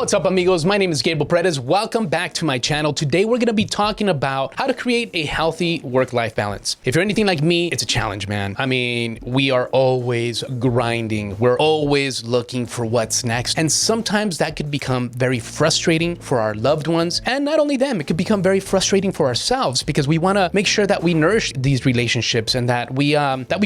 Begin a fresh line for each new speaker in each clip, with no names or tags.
What's up, amigos? My name is Gabriel Paredes. Welcome back to my channel. Today, we're gonna be talking about how to create a healthy work-life balance. If you're anything like me, it's a challenge, man. I mean, we are always grinding. We're always looking for what's next. And sometimes that could become very frustrating for our loved ones. And not only them, it could become very frustrating for ourselves because we wanna make sure that we nourish these relationships and that we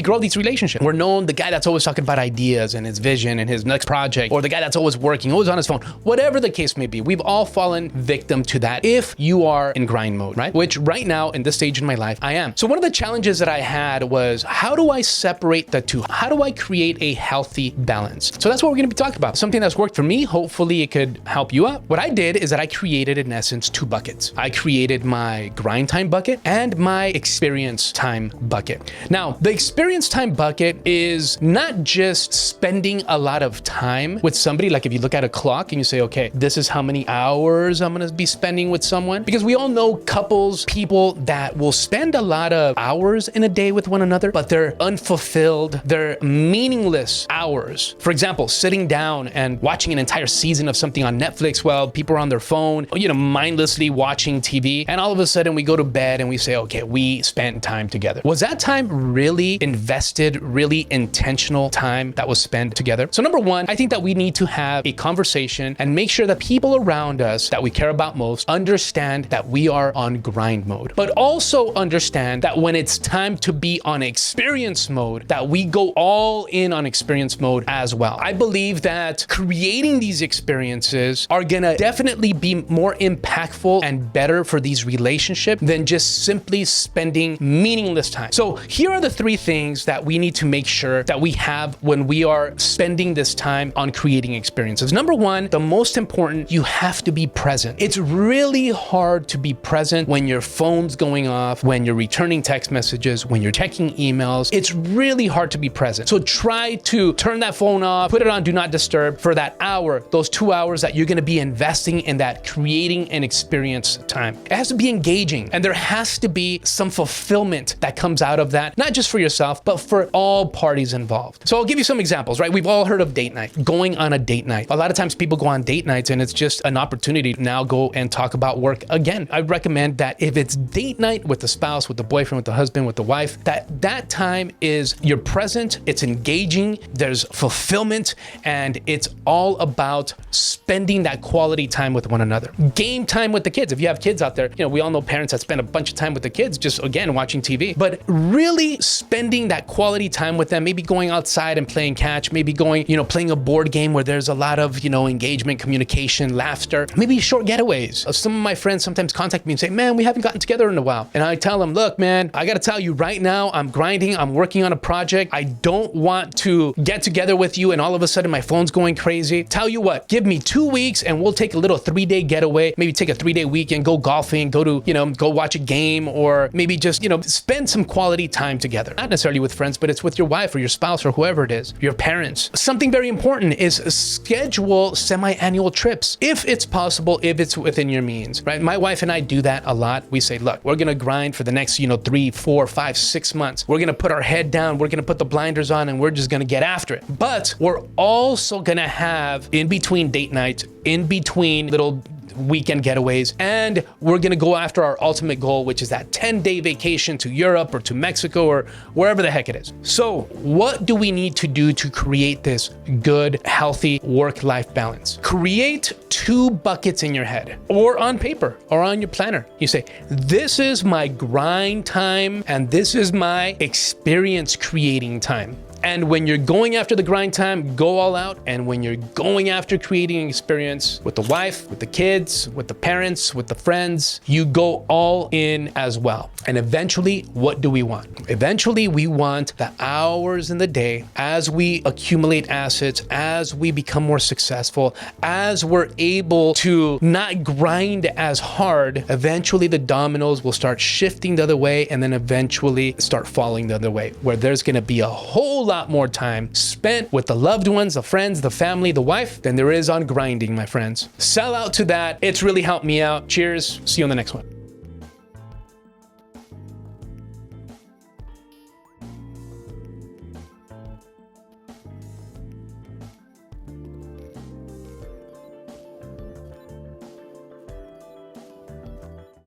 grow these relationships. We're known the guy that's always talking about ideas and his vision and his next project, or the guy that's always working, always on his phone, whatever the case may be. We've all fallen victim to that if you are in grind mode, right? Which right now in this stage in my life, I am. So one of the challenges that I had was, how do I separate the two? How do I create a healthy balance? So that's what we're gonna be talking about. Something that's worked for me. Hopefully it could help you out. What I did is that I created, in essence, two buckets. I created my grind time bucket and my experience time bucket. Now, the experience time bucket is not just spending a lot of time with somebody. Like if you look at a clock and you say, okay, this is how many hours I'm gonna be spending with someone. Because we all know couples, people that will spend a lot of hours in a day with one another, but they're unfulfilled, they're meaningless hours. For example, sitting down and watching an entire season of something on Netflix while people are on their phone, mindlessly watching TV, and all of a sudden we go to bed and we say, okay, we spent time together. Was that time really invested, really intentional time that was spent together? So number one, I think that we need to have a conversation and make sure that people around us that we care about most understand that we are on grind mode, but also understand that when it's time to be on experience mode, that we go all in on experience mode as well. I believe that creating these experiences are gonna definitely be more impactful and better for these relationships than just simply spending meaningless time. So here are the three things that we need to make sure that we have when we are spending this time on creating experiences. Number one, the most important, you have to be present. It's really hard to be present when your phone's going off, when you're returning text messages, when you're checking emails. It's really hard to be present. So try to turn that phone off, put it on do not disturb for that hour, those 2 hours that you're gonna be investing in that creating an experience time. It has to be engaging, and there has to be some fulfillment that comes out of that, not just for yourself, but for all parties involved. So I'll give you some examples, right? We've all heard of date night, going on a date night. A lot of times people go on date nights and it's just an opportunity to now go and talk about work again. I recommend that if it's date night with the spouse, with the boyfriend, with the husband, with the wife, that time is you're present, it's engaging, there's fulfillment, and it's all about spending that quality time with one another. Game time with the kids. If you have kids out there, we all know parents that spend a bunch of time with the kids just, again, watching TV, but really spending that quality time with them, maybe going outside and playing catch, maybe going, playing a board game where there's a lot of, engagement, communication, laughter, maybe short getaways. Some of my friends sometimes contact me and say, man, we haven't gotten together in a while. And I tell them, look, man, I gotta tell you right now, I'm grinding, I'm working on a project. I don't want to get together with you and all of a sudden my phone's going crazy. Tell you what, give me 2 weeks and we'll take a little 3-day getaway, maybe take a 3-day weekend, go golfing, go to, go watch a game, or maybe just, spend some quality time together. Not necessarily with friends, but it's with your wife or your spouse or whoever it is, your parents. Something very important is schedule semi-annual trips. If it's possible, if it's within your means, right? My wife and I do that a lot. We say, look, we're gonna grind for the next, 3, 4, 5, 6 months. We're gonna put our head down, we're gonna put the blinders on, and we're just gonna get after it. But we're also gonna have in between date nights, in between little weekend getaways, and we're gonna go after our ultimate goal, which is that 10-day vacation to Europe or to Mexico or wherever the heck it is. So what do we need to do to create this good, healthy work-life balance? Create 2 buckets in your head or on paper or on your planner. You say, this is my grind time and this is my experience creating time. And when you're going after the grind time, go all out. And when you're going after creating an experience with the wife, with the kids, with the parents, with the friends, you go all in as well. And eventually, what do we want? Eventually, we want the hours in the day as we accumulate assets, as we become more successful, as we're able to not grind as hard, eventually the dominoes will start shifting the other way and then eventually start falling the other way, where there's gonna be a whole lot more time spent with the loved ones, the friends, the family, the wife, than there is on grinding, my friends. Sell out to that. It's really helped me out. Cheers. See you on the next one.